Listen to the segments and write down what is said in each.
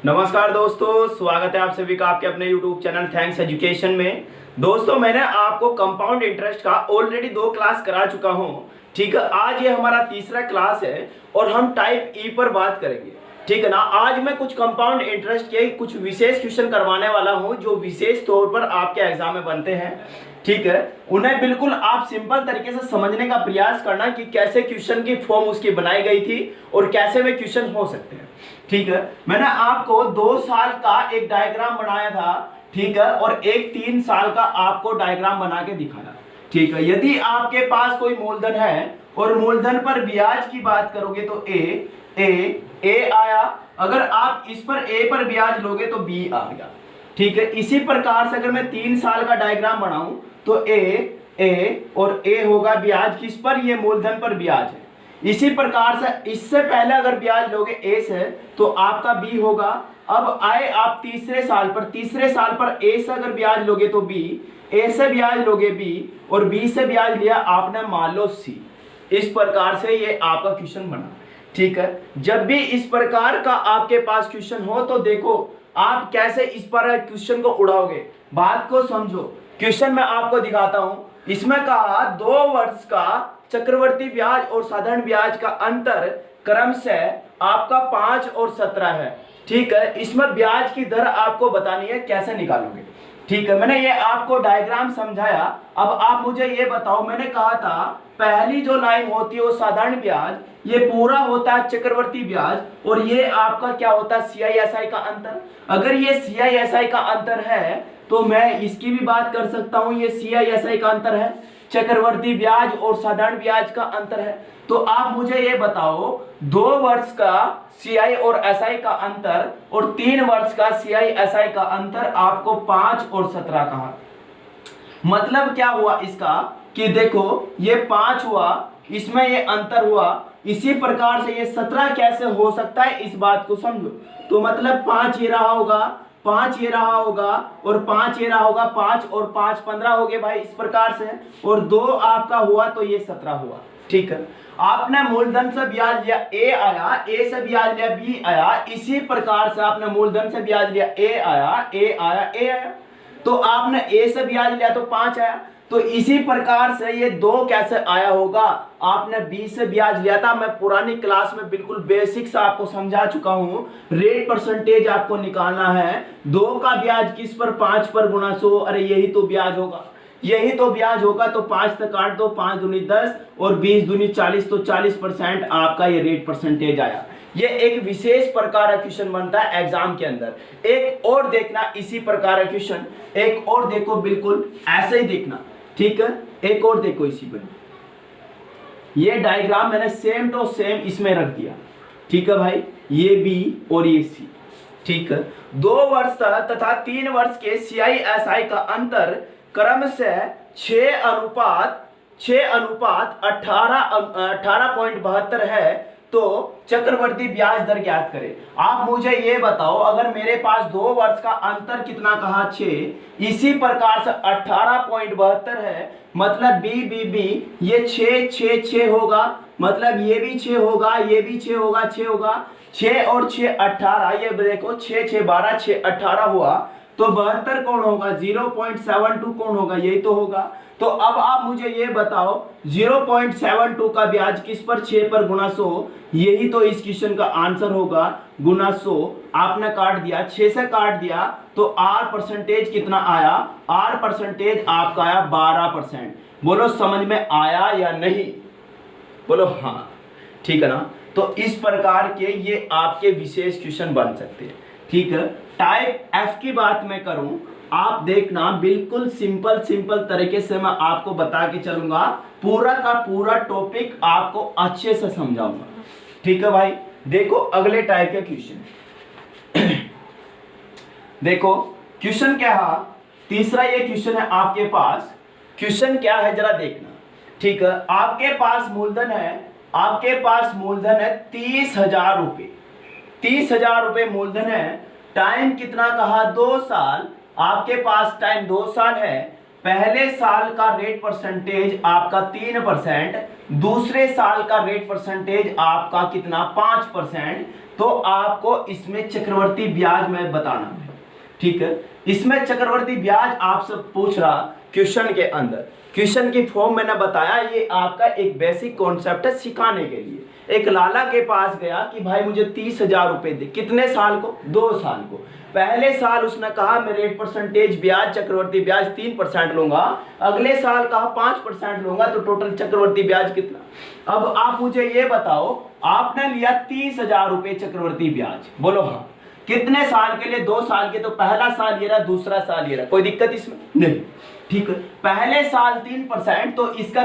नमस्कार दोस्तों, स्वागत है आप सभी का आपके अपने YouTube चैनल थैंक्स एजुकेशन में। दोस्तों, मैंने आपको कंपाउंड इंटरेस्ट का ऑलरेडी 2 क्लास करा चुका हूं। ठीक है, आज ये हमारा तीसरा क्लास है और हम टाइप ई पर बात करेंगे। ठीक है ना। आज मैं कुछ कंपाउंड इंटरेस्ट के कुछ विशेष क्वेश्चन करवाने वाला हूं जो विशेष तौर पर आपके एग्जाम में बनते हैं। ठीक है, उन्हें बिल्कुल आप सिंपल तरीके से समझने का प्रयास करना कि कैसे क्वेश्चन की फॉर्म उसकी बनाई गई थी और कैसे वे क्वेश्चन हो सकते हैं। ठीक है, मैंने आपको 2 साल का एक डायग्राम बनाया था। ठीक है, और एक 3 साल का आपको डायग्राम बना के दिखाया। ठीक है, यदि आपके पास कोई मूलधन है और मूलधन पर ब्याज की बात करोगे तो ए आया। अगर आप इस पर ए पर ब्याज लोगे तो बी आ गया। ठीक है, इसी प्रकार से अगर मैं 3 साल का डायग्राम बनाऊं तो ए और ए होगा ब्याज किस पर, ये मूलधन पर ब्याज है। इसी प्रकार से इससे पहले अगर ब्याज लोगे ए से तो आपका बी होगा। अब आए आप तीसरे साल पर ए से अगर ब्याज लोगे तो बी, ए से ब्याज लोगे बी और बी से ब्याज लिया आपने मान लो सी। इस प्रकार से ये आपका क्वेश्चन बना। ठीक है, जब भी इस प्रकार का आपके पास क्वेश्चन हो तो देखो आप कैसे इस पर क्वेश्चन को उड़ाओगे। बात को समझो। क्वेश्चन मैं आपको दिखाता हूं। इसमें कहा 2 वर्ष का चक्रवर्ती ब्याज और साधारण ब्याज का अंतर क्रम से आपका 5 और 17 है। ठीक है, इसमें ब्याज की दर आपको बतानी है, कैसे निकालोगे। ठीक है, मैंने ये आपको डायग्राम समझाया। अब आप मुझे ये बताओ, मैंने कहा था पहली जो लाइन होती है वो साधारण ब्याज, ये पूरा होता है चक्रवर्ती ब्याज और ये आपका क्या होता है CISI का अंतर। अगर ये CISI का अंतर है तो मैं इसकी भी बात कर सकता हूं, ये CISI का अंतर है, चक्रवर्ती ब्याज और साधारण ब्याज का अंतर है। तो आप मुझे ये बताओ 2 वर्ष का CI और SI का अंतर और 3 वर्ष का CI SI का अंतर आपको 5 और 17 कहा। मतलब क्या हुआ इसका कि देखो ये 5 हुआ, इसमें ये अंतर हुआ, इसी प्रकार से ये 17 कैसे हो सकता है इस बात को समझो। तो मतलब 5 ये रहा होगा, 5 ये रहा होगा और 5 ये रहा होगा, 5 और 5 15 हो गए भाई इस प्रकार से, और 2 आपका हुआ तो ये 17 हुआ। ठीक है, आपने मूलधन से ब्याज लिया ए आया, ए से ब्याज लिया बी आया, इसी प्रकार से आपने मूलधन से ब्याज लिया ए आया, तो आपने ए से ब्याज लिया तो 5 आया। तो इसी प्रकार से ये 2 कैसे आया होगा, आपने बी से ब्याज लिया था। मैं पुरानी क्लास में बिल्कुल बेसिक से आपको समझा चुका हूं। रेट परसेंटेज आपको निकालना है। 2 का ब्याज किस पर, 5 पर गुना 100। अरे यही तो ब्याज होगा, यही तो ब्याज होगा। तो 5 तक काट दो, 5 दूनी 10 और 20 दूनी 40, तो 40% आपका ये रेट परसेंटेज आया। ये एक विशेष प्रकार का क्वेश्चन बनता है एग्जाम के अंदर। एक और देखना इसी प्रकार का क्वेश्चन, एक और देखो, बिल्कुल ऐसे ही देखना। ठीक है, एक और देखो इसी पर। ये डायग्राम मैंने सेम टू सेम इसमें रख दिया। ठीक है भाई, ये बी और ये सी। ठीक है, 2 वर्ष तथा 3 वर्ष के CISI का अंतर क्रम से 6 अनुपात 18.72 है। तो चक्रवर्ती ब्याज दर ज्ञात करें। आप मुझे ये बताओ, अगर मेरे पास 2 वर्ष का अंतर कितना कहा 6, इसी प्रकार से 18.72 है, मतलब बी ये 6 होगा, मतलब ये भी 6 होगा, ये भी 6 होगा, 6 होगा, 6 और 6 18। ये देखो 6 6 12 6 18 हुआ, तो 72 कौन होगा, 0.72 कौन होगा, यही तो होगा। तो अब आप मुझे ये बताओ 0.72 का ब्याज किस पर, 6 पर गुना 100, यही तो इस क्वेश्चन का आंसर होगा। गुना 100 आपने काट दिया, 6 से काट दिया तो R परसेंटेज कितना आया, R परसेंटेज आपका आया 12%। बोलो समझ में आया या नहीं, बोलो हाँ। ठीक है ना। तो इस प्रकार के ये आपके विशेष क्वेश्चन बन सकते हैं। ठीक है, टाइप F की बात मैं करूं, आप देखना बिल्कुल सिंपल तरीके से मैं आपको बता के चलूंगा। पूरा का पूरा टॉपिक आपको अच्छे से समझाऊंगा। ठीक है भाई, देखो अगले टाइप के क्वेश्चन। देखो क्वेश्चन क्या है, तीसरा ये क्वेश्चन है आपके पास। क्वेश्चन क्या है जरा देखना। ठीक है, आपके पास मूलधन है 30,000 रुपए। 30,000 रुपए मूलधन है। टाइम कितना कहा, 2 साल। आपके पास टाइम 2 साल है। पहले साल का रेट परसेंटेज आपका 3%, दूसरे साल का रेट परसेंटेज आपका कितना 5%। तो आपको इसमें चक्रवर्ती ब्याज में बताना है, ठीक है। इसमें चक्रवर्ती ब्याज आपसे पूछ रहा क्वेश्चन के अंदर, क्वेश्चन की फॉर्म मैंने बताया, ये आपका एक बेसिक कॉन्सेप्ट है सिखाने के लिए। एक लाला के पास गया कि भाई मुझे 30,000 रुपए दे, कितने साल को? 2 साल को। पहले साल उसने कहा मैं रेट परसेंटेज ब्याज चक्रवर्ती ब्याज 3% लूंगा, अगले साल कहा 5% लूंगा, तो टोटल चक्रवर्ती ब्याज कितना? अब आप मुझे ये बताओ, आपने लिया 30,000 रुपए चक्रवर्ती ब्याज, बोलो हाँ, कितने साल के लिए? 2 साल के। तो पहला साल ये रहा, दूसरा साल ये रहा, कोई दिक्कत इसमें नहीं, ठीक है। पहले साल 3%, तो इसका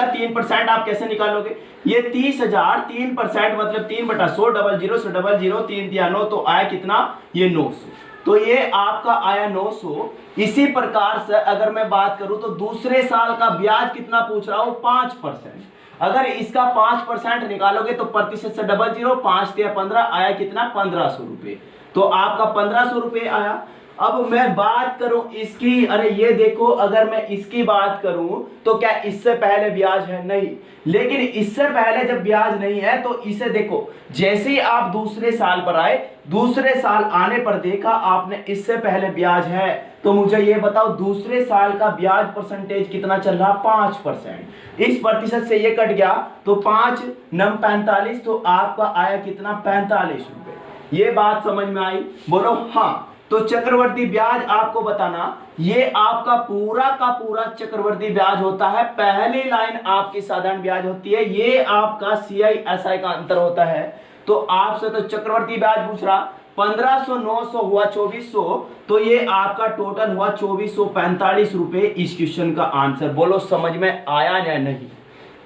3% आप कैसे निकालोगे? ये 30,000 3% मतलब 3/100, 00 से 00 3 दिया 9, तो आया कितना? ये 900। तो ये आपका आया 900। इसी प्रकार से अगर मैं बात करूं तो दूसरे साल का ब्याज कितना पूछ रहा हूं? 5%। अगर इसका 5% निकालोगे तो प्रतिशत से 00, 5 दिया 15, आया कितना? 1500 रुपये। तो आपका 1500 रुपये आया। अब मैं बात करूं इसकी, अरे ये देखो, अगर मैं इसकी बात करूं तो क्या इससे पहले ब्याज है? नहीं। लेकिन इससे पहले जब ब्याज नहीं है तो इसे देखो, जैसे ही आप दूसरे साल पर आए, दूसरे साल आने पर देखा आपने इससे पहले ब्याज है, तो मुझे ये बताओ दूसरे साल का ब्याज परसेंटेज कितना चल रहा? 5%। इस प्रतिशत से ये कट गया तो 5 9 45, तो आपका आया कितना? 45 रुपए। ये बात समझ में आई? बोलो हाँ। तो चक्रवर्ती ब्याज आपको बताना, ये आपका पूरा का पूरा चक्रवर्ती ब्याज होता है। पहली लाइन आपकी साधारण ब्याज होती है, ये आपका CI/SI का अंतर होता है। तो आपसे तो चक्रवर्ती ब्याज पूछ रहा, 1500 900 हुआ 2400, तो ये आपका टोटल हुआ 2445 रुपए इस क्वेश्चन का आंसर। बोलो समझ में आया या नहीं?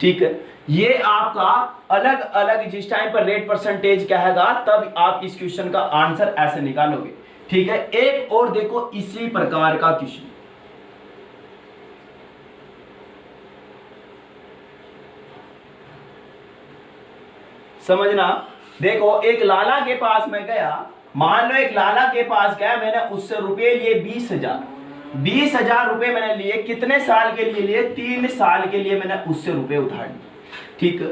ठीक है, ये आपका अलग अलग जिस टाइम पर रेट परसेंटेज कहेगा तब आप इस क्वेश्चन का आंसर ऐसे निकालोगे, ठीक है। एक और देखो इसी प्रकार का क्वेश्चन, समझना। देखो एक लाला के पास मैं गया, मान लो एक लाला के पास गया, मैंने उससे रुपए लिए 20,000 रुपए मैंने लिए। कितने साल के लिए लिए? 3 साल के लिए मैंने उससे रुपए उधार लिए, ठीक है।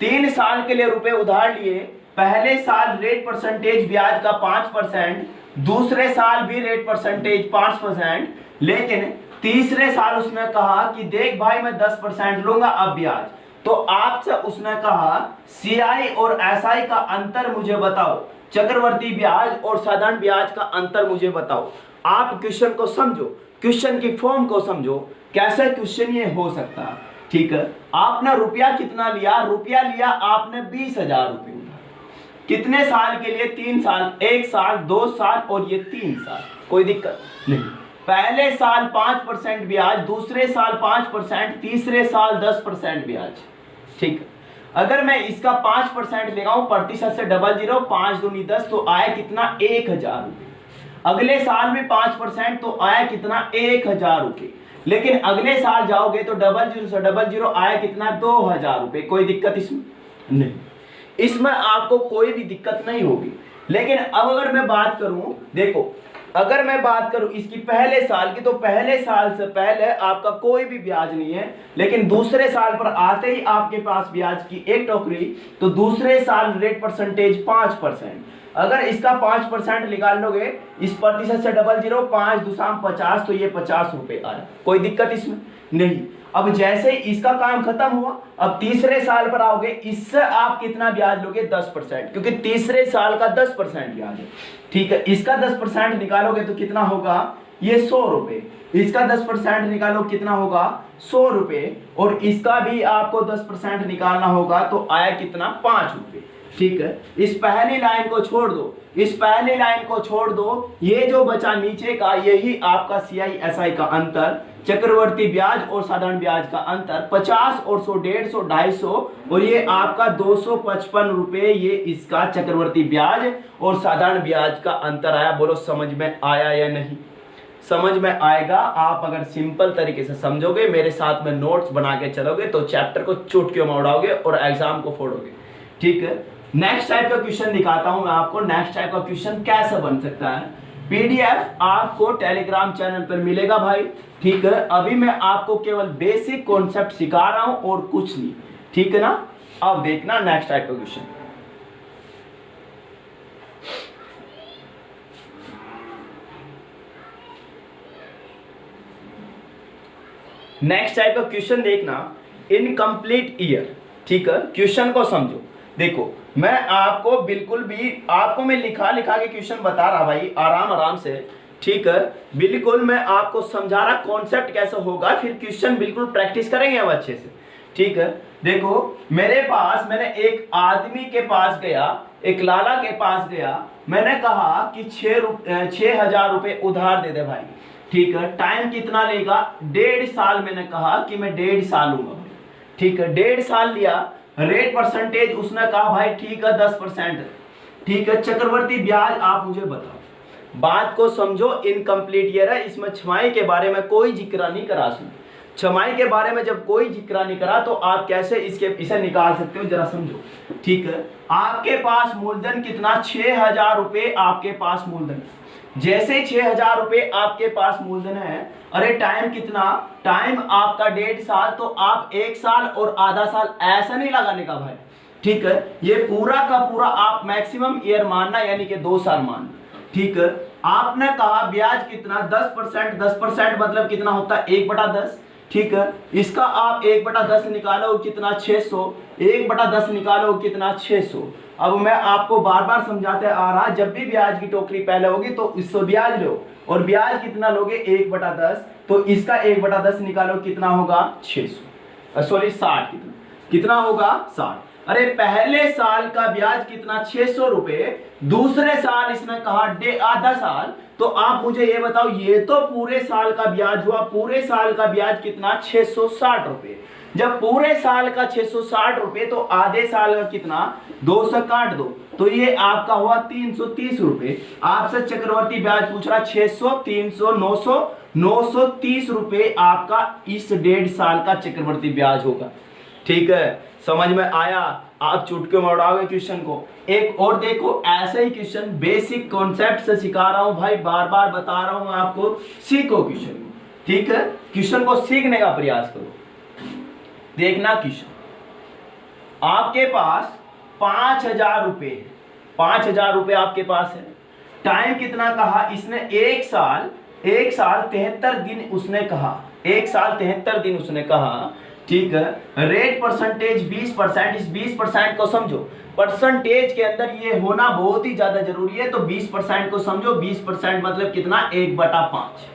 3 साल के लिए रुपए उधार लिए। पहले साल रेट परसेंटेज ब्याज का 5%, दूसरे साल भी रेट परसेंटेज 5%, लेकिन तीसरे साल उसने कहा कि देख भाई मैं 10% लूंगा अब ब्याज। तो आपसे उसने कहा CI और SI का अंतर मुझे बताओ, चक्रवर्ती ब्याज और साधारण ब्याज का अंतर मुझे बताओ। आप क्वेश्चन को समझो, क्वेश्चन की फॉर्म को समझो, कैसे क्वेश्चन ये हो सकता है, ठीक है। आपने रुपया कितना लिया? रुपया लिया आपने 20,000 रुपये। कितने साल के लिए? 3 साल, 1 साल, 2 साल और ये 3 साल, कोई दिक्कत नहीं। पहले साल 5% ब्याज, दूसरे साल 5%, तीसरे साल 10% ब्याज, ठीक है। अगर मैं इसका 5% लगाऊं प्रतिशत से 00, 5 दूनी 10, तो आया कितना? 1,000 रुपये। अगले साल में 5%, तो आया कितना? 1,000 रुपये। लेकिन अगले साल जाओगे तो 00 से 00 आया कितना? 2,000 रुपये। कोई दिक्कत इसमें नहीं, इसमें आपको कोई भी दिक्कत नहीं होगी। लेकिन अब अगर मैं बात करूं, देखो अगर मैं बात करूं इसकी पहले साल की, तो पहले साल से पहले आपका कोई भी ब्याज नहीं है, लेकिन दूसरे साल पर आते ही आपके पास ब्याज की एक टोकरी, तो दूसरे साल रेट परसेंटेज 5%। अगर इसका 5% निकाल लोगे, इस प्रतिशत से 00, 5 दूसरा 50, तो ये 50 रुपये आया। कोई दिक्कत इसमें नहीं। अब जैसे इसका काम खत्म हुआ, अब तीसरे साल पर आओगे, इससे आप कितना ब्याज लोगे? 10%, क्योंकि तीसरे साल का 10% ब्याज है, ठीक है। इसका 10% निकालोगे तो कितना होगा? ये 100 रुपये। इसका 10% निकालो, कितना होगा? 100 रुपये। और इसका भी आपको 10% निकालना होगा, तो आया कितना? 5 रुपये, ठीक है। इस पहली लाइन को छोड़ दो, इस पहली लाइन को छोड़ दो, ये जो बचा नीचे का, यही आपका CI/SI का अंतर, चक्रवर्ती ब्याज और साधारण ब्याज का अंतर 50 और 100, 150, 250, और ये आपका 255 रुपये, ये इसका चक्रवर्ती ब्याज और साधारण ब्याज का अंतर आया। बोलो समझ में आया या नहीं? समझ में आएगा आप अगर सिंपल तरीके से समझोगे, मेरे साथ में नोट्स बना के चलोगे, तो चैप्टर को चुटकियों में उड़ाओगे और एग्जाम को फोड़ोगे, ठीक है। नेक्स्ट टाइप का क्वेश्चन दिखाता हूं मैं आपको। नेक्स्ट टाइप का क्वेश्चन कैसे बन सकता है? PDF आपको टेलीग्राम चैनल पर मिलेगा भाई, ठीक है। अभी मैं आपको केवल बेसिक कॉन्सेप्ट सिखा रहा हूं और कुछ नहीं, ठीक है ना। अब देखना नेक्स्ट टाइप का क्वेश्चन। नेक्स्ट टाइप का क्वेश्चन देखना, इनकम्प्लीट ईयर। ठीक है, क्वेश्चन को समझो। देखो मैं आपको बिल्कुल भी आपको मैं लिखा के क्वेश्चन बता रहा भाई, आराम आराम से। ठीक है, बिल्कुल मैं आपको समझा रहा कॉन्सेप्ट कैसे होगा, फिर क्वेश्चन बिल्कुल प्रैक्टिस करेंगे हम अच्छे से। ठीक है, देखो मेरे पास, मैंने एक आदमी के पास गया, एक लाला के पास गया, मैंने कहा कि 6,000 रुपये उधार दे दे भाई। ठीक है, टाइम कितना लेगा, 1.5 साल। मैंने कहा कि मैं 1.5 साल लूंगा। ठीक है, 1.5 साल लिया। रेट परसेंटेज उसने कहा भाई ठीक है 10%। ठीक है, चक्रवर्ती ब्याज आप मुझे बताओ। बात को समझो, इनकम्प्लीट ईयर है, इसमें छमाही के बारे में कोई जिक्र नहीं करा। छमाही के बारे में जब कोई जिक्र नहीं करा तो आप कैसे इसे निकाल सकते हो, जरा समझो। ठीक है, आपके पास मूलधन कितना, 6,000 रुपये आपके पास मूलधन। जैसे 6,000 रुपये आपके पास मूलधन है, अरे टाइम कितना, टाइम आपका 1.5 साल, तो आप 1 साल और आधा साल ऐसा नहीं लगाने का भाई। ठीक है, ये पूरा का पूरा आप मैक्सिमम ईयर मानना, यानी कि 2 साल मानना। ठीक है, आपने कहा ब्याज कितना, 10%। 10% मतलब कितना होता है, 1/10। ठीक है, इसका आप 1/10 निकालो कितना, 600। 1/10 निकालो कितना, 600। अब मैं आपको बार बार समझाते आ रहा, जब भी ब्याज की टोकरी पहले होगी तो इससे ब्याज लो, और ब्याज कितना लोगे, 1/10। तो इसका 1/10 निकालो कितना होगा, 600, सॉरी 60। कितना होगा, 60। अरे पहले साल का ब्याज कितना, 600 रुपए। दूसरे साल इसने कहा आधा साल, तो आप मुझे ये बताओ, ये तो पूरे साल का ब्याज हुआ। पूरे साल का ब्याज कितना, 660 रुपए। जब पूरे साल का 660 रुपए, तो आधे साल का कितना, 2 से काट दो, तो ये आपका हुआ 330 रुपए। आपसे चक्रवर्ती ब्याज पूछ रहा, 600, 300, 900, 930 रुपए आपका इस 1.5 साल का चक्रवर्ती ब्याज होगा। ठीक है, समझ में आया, आप चुटके में उड़ाओगे क्वेश्चन को। एक और देखो, ऐसे ही क्वेश्चन बेसिक कॉन्सेप्ट से सिखा रहा हूं भाई, बार बार बता रहा हूं आपको, सीखो क्वेश्चन को। ठीक है, क्वेश्चन को सीखने का प्रयास करो। देखना क्वेश्चन, आपके पास 5,000 रुपए है। 5,000 रुपए आपके पास है। टाइम कितना कहा इसने, 1 साल। 1 साल 73 दिन उसने कहा। 1 साल 73 दिन उसने कहा। ठीक है, रेट परसेंटेज 20%। इस 20% को समझो, परसेंटेज के अंदर ये होना बहुत ही ज्यादा जरूरी है, तो 20% को समझो। 20% मतलब कितना, 1/5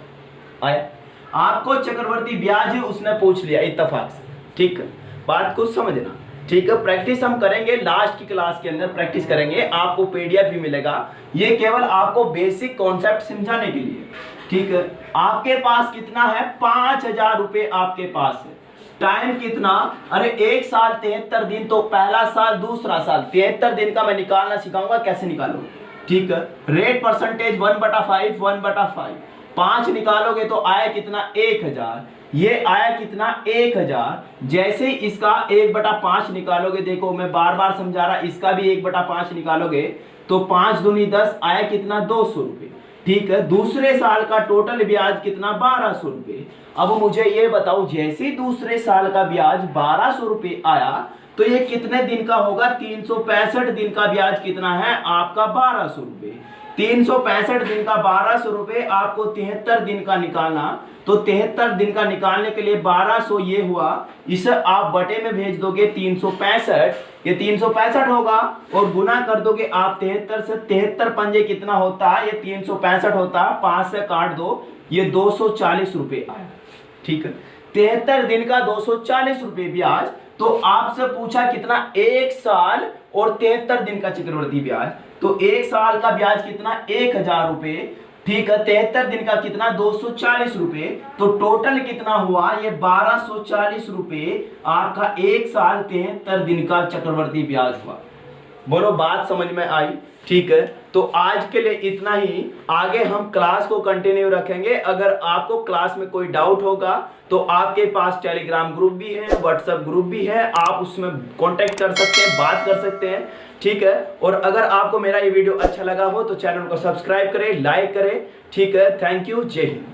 आया। आपको चक्रवर्ती ब्याज है उसने पूछ लिया इत्तेफाक से। ठीक है, बात को समझना। ठीक है, प्रैक्टिस हम करेंगे, लास्ट की क्लास के अंदर प्रैक्टिस करेंगे, आपको पीडीएफ भी मिलेगा। ये केवल आपको बेसिक कॉन्सेप्ट समझाने के लिए। ठीक है, आपके पास कितना है, 5,000 रुपए आपके पास है। टाइम कितना, अरे 1 साल 73 दिन, तो पहला साल दूसरा साल, 73 दिन का मैं निकालना सिखाऊंगा कैसे निकालो। ठीक है, रेट परसेंटेज 1/5, 1/5। 5 निकालोगे तो आया कितना, 1,000। ये आया कितना, 1,000। जैसे इसका 1/5 निकालोगे, देखो मैं बार बार समझा रहा, इसका भी 1/5 निकालोगे तो 5 दूनी 10, आया कितना, 200 रुपये। ठीक है, दूसरे साल का टोटल ब्याज कितना, 1,200 रुपये। अब मुझे ये बताओ, जैसे दूसरे साल का ब्याज 1,200 रुपये आया, तो ये कितने दिन का होगा, 365 दिन का ब्याज कितना है आपका, 1,200 रुपये। 365 दिन का 1,200 रुपये आपको 73 दिन का निकालना, तो 73 दिन का निकालने के लिए 1,200 ये हुआ, इसे आप बटे में भेज दोगे 365, ये 365 होगा, और गुना कर दोगे आप 73 से। 73 पंजे कितना होता है, ये 365 होता है, 5 से काट दो, ये 240 रुपये आया। ठीक है, 73 दिन का 240 रुपये ब्याज। तो आपसे पूछा कितना, 1 साल और 73 दिन का चक्रवर्ती ब्याज, तो 1 साल का ब्याज कितना, 1,000 रुपये। ठीक है, 73 दिन का कितना, 240 रुपये, तो टोटल कितना हुआ, ये 1,240 रुपये आपका 1 साल 73 दिन का चक्रवर्ती ब्याज हुआ। बोलो बात समझ में आई। ठीक है, तो आज के लिए इतना ही, आगे हम क्लास को कंटिन्यू रखेंगे। अगर आपको क्लास में कोई डाउट होगा तो आपके पास टेलीग्राम ग्रुप भी है, व्हाट्सएप ग्रुप भी है, आप उसमें कांटेक्ट कर सकते हैं, बात कर सकते हैं। ठीक है, और अगर आपको मेरा ये वीडियो अच्छा लगा हो तो चैनल को सब्सक्राइब करें, लाइक करें। ठीक है, थैंक यू, जय हिंद।